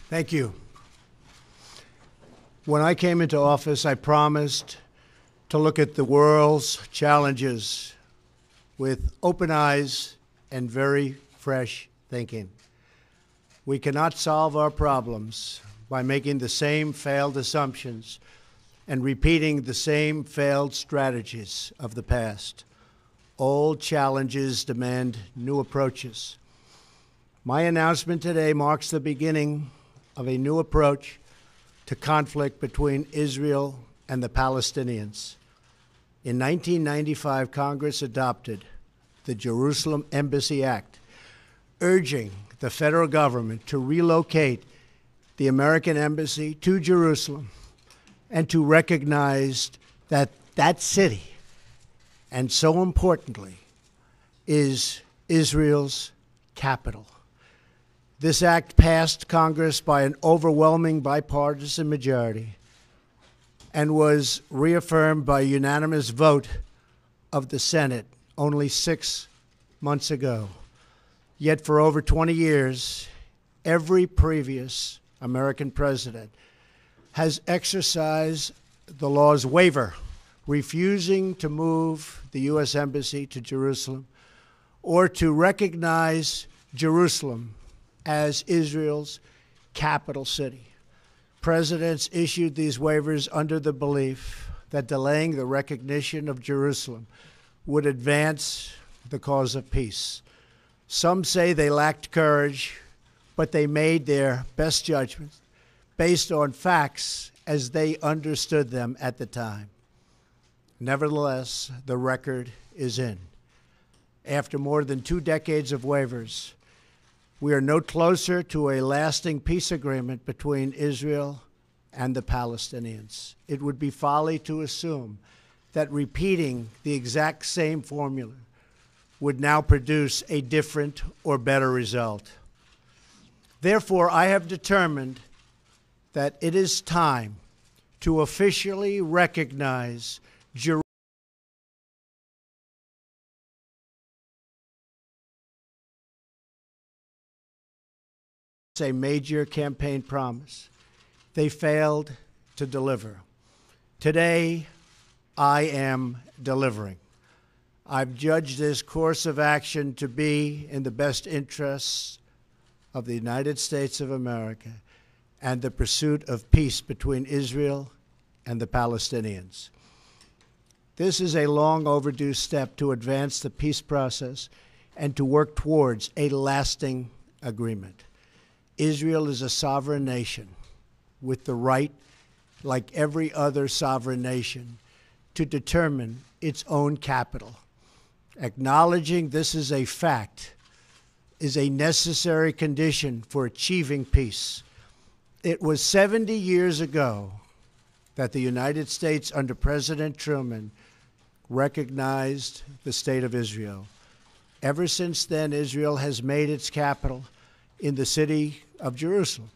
Thank you. When I came into office, I promised to look at the world's challenges with open eyes and very fresh thinking. We cannot solve our problems by making the same failed assumptions and repeating the same failed strategies of the past. Old challenges demand new approaches. My announcement today marks the beginning of a new approach to conflict between Israel and the Palestinians. In 1995, Congress adopted the Jerusalem Embassy Act, urging the federal government to relocate the American embassy to Jerusalem and to recognize that that city, and so importantly, is Israel's capital. This act passed Congress by an overwhelming bipartisan majority and was reaffirmed by a unanimous vote of the Senate only 6 months ago. Yet for over 20 years, every previous American president has exercised the law's waiver, refusing to move the U.S. Embassy to Jerusalem or to recognize Jerusalem as Israel's capital city. Presidents issued these waivers under the belief that delaying the recognition of Jerusalem would advance the cause of peace. Some say they lacked courage, but they made their best judgments based on facts as they understood them at the time. Nevertheless, the record is in. After more than 2 decades of waivers, we are no closer to a lasting peace agreement between Israel and the Palestinians. It would be folly to assume that repeating the exact same formula would now produce a different or better result. Therefore, I have determined that it is time to officially recognize Jerusalem a major campaign promise. They failed to deliver. Today, I am delivering. I've judged this course of action to be in the best interests of the United States of America and the pursuit of peace between Israel and the Palestinians. This is a long overdue step to advance the peace process and to work towards a lasting agreement. Israel is a sovereign nation with the right, like every other sovereign nation, to determine its own capital. Acknowledging this is a fact is a necessary condition for achieving peace. It was 70 years ago that the United States, under President Truman, recognized the State of Israel. Ever since then, Israel has made its capital in the city of Jerusalem,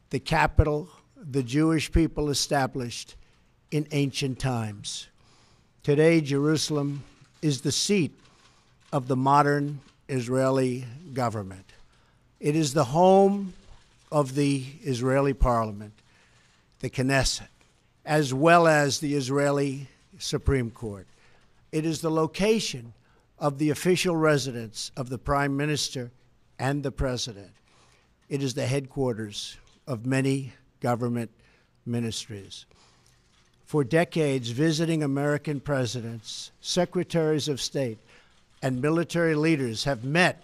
the capital the Jewish people established in ancient times. Today, Jerusalem is the seat of the modern Israeli government. It is the home of the Israeli parliament, the Knesset, as well as the Israeli Supreme Court. It is the location of the official residence of the Prime Minister and the President. It is the headquarters of many government ministries. For decades, visiting American presidents, secretaries of state, and military leaders have met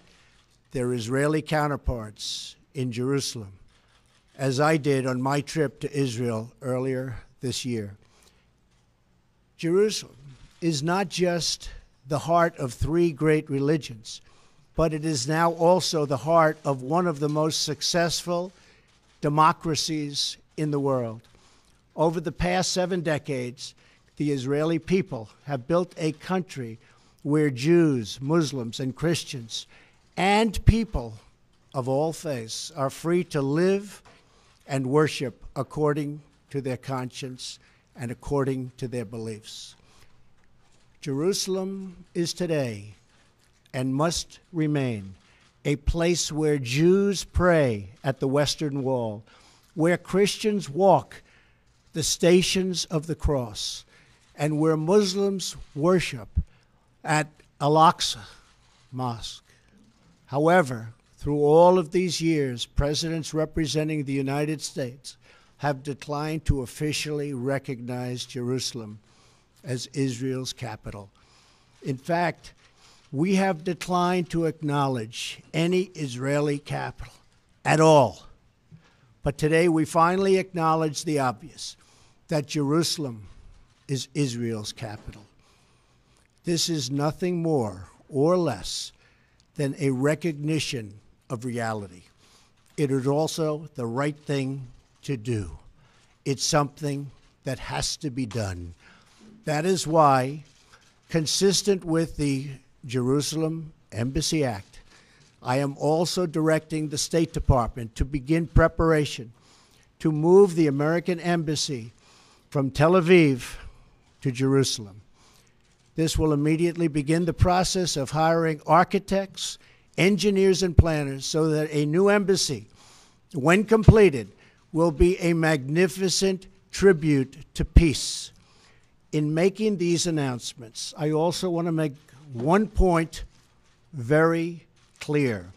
their Israeli counterparts in Jerusalem, as I did on my trip to Israel earlier this year. Jerusalem is not just the heart of 3 great religions, but it is now also the heart of one of the most successful democracies in the world. Over the past 7 decades, the Israeli people have built a country where Jews, Muslims, and Christians, and people of all faiths are free to live and worship according to their conscience and according to their beliefs. Jerusalem is today and must remain a place where Jews pray at the Western Wall, where Christians walk the stations of the cross, and where Muslims worship at Al-Aqsa Mosque. However, through all of these years, presidents representing the United States have declined to officially recognize Jerusalem as Israel's capital. In fact, we have declined to acknowledge any Israeli capital at all. But today we finally acknowledge the obvious, that Jerusalem is Israel's capital. This is nothing more or less than a recognition of reality. It is also the right thing to do. It's something that has to be done. That is why, consistent with the Jerusalem Embassy Act, I am also directing the State Department to begin preparation to move the American Embassy from Tel Aviv to Jerusalem. This will immediately begin the process of hiring architects, engineers, and planners so that a new embassy, when completed, will be a magnificent tribute to peace. In making these announcements, I also want to make one point very clear.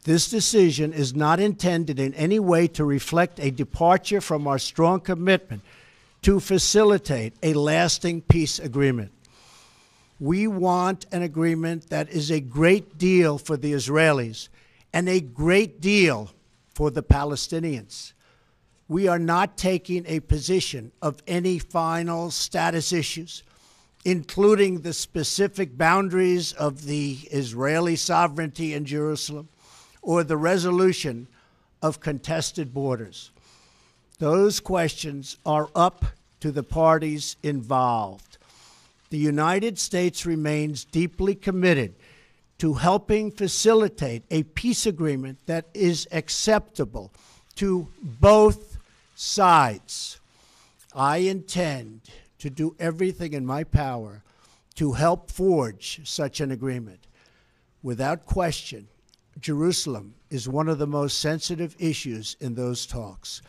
This decision is not intended in any way to reflect a departure from our strong commitment to facilitate a lasting peace agreement. We want an agreement that is a great deal for the Israelis and a great deal for the Palestinians. We are not taking a position of any final status issues, including the specific boundaries of the Israeli sovereignty in Jerusalem or the resolution of contested borders. Those questions are up to the parties involved. The United States remains deeply committed to helping facilitate a peace agreement that is acceptable to both sides. I intend to do everything in my power to help forge such an agreement. Without question, Jerusalem is one of the most sensitive issues in those talks.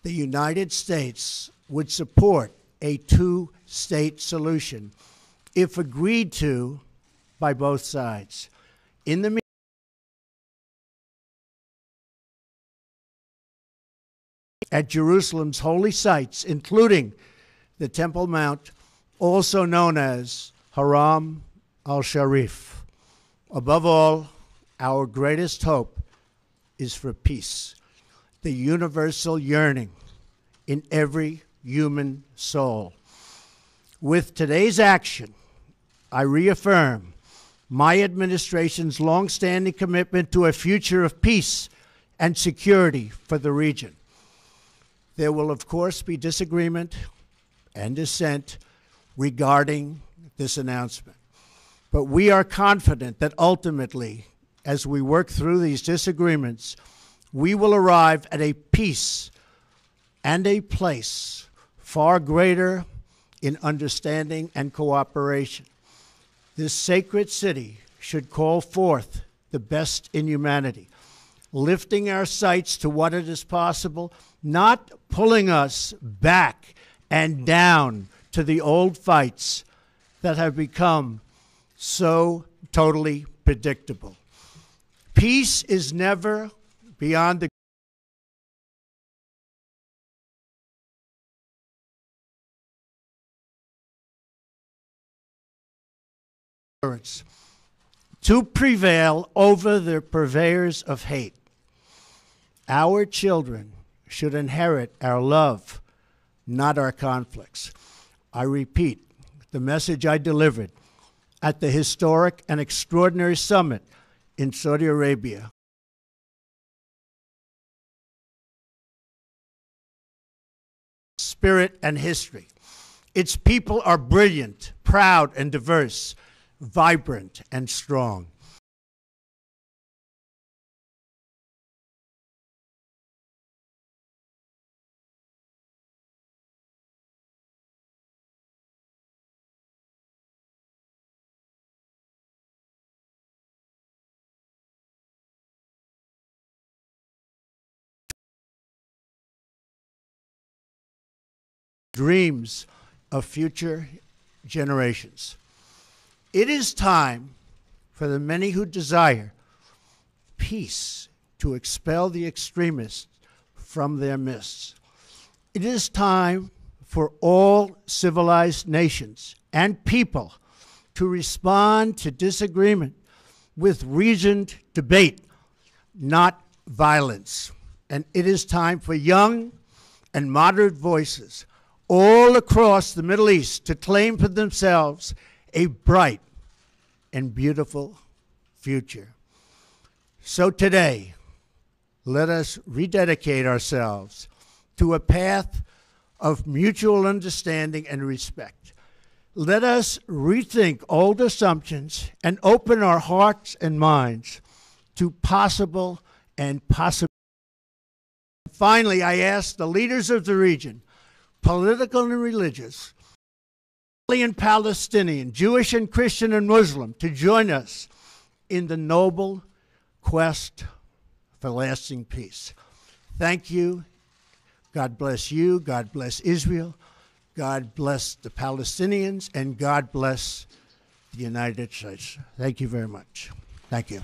The United States would support a two-state solution if agreed to by both sides. In the at Jerusalem's holy sites, including the Temple Mount, also known as Haram al-Sharif. Above all, our greatest hope is for peace, the universal yearning in every human soul. With today's action, I reaffirm my administration's longstanding commitment to a future of peace and security for the region. There will, of course, be disagreement and dissent regarding this announcement. But we are confident that ultimately, as we work through these disagreements, we will arrive at a peace and a place far greater in understanding and cooperation. This sacred city should call forth the best in humanity, lifting our sights to what it is possible, not pulling us back and down to the old fights that have become so totally predictable. Peace is never beyond the to prevail over the purveyors of hate. Our children should inherit our love, not our conflicts. I repeat the message I delivered at the historic and extraordinary summit in Saudi Arabia. Spirit and history. Its people are brilliant, proud, and diverse, vibrant and strong. dreams of future generations. It is time for the many who desire peace to expel the extremists from their midst. It is time for all civilized nations and people to respond to disagreement with reasoned debate, not violence. And it is time for young and moderate voices all across the Middle East to claim for themselves a bright and beautiful future. So today, let us rededicate ourselves to a path of mutual understanding and respect. Let us rethink old assumptions and open our hearts and minds to possible and possible. Finally, I ask the leaders of the region, political and religious, Israeli and Palestinian, Jewish and Christian and Muslim, to join us in the noble quest for lasting peace. Thank you. God bless you. God bless Israel. God bless the Palestinians. And God bless the United States. Thank you very much. Thank you.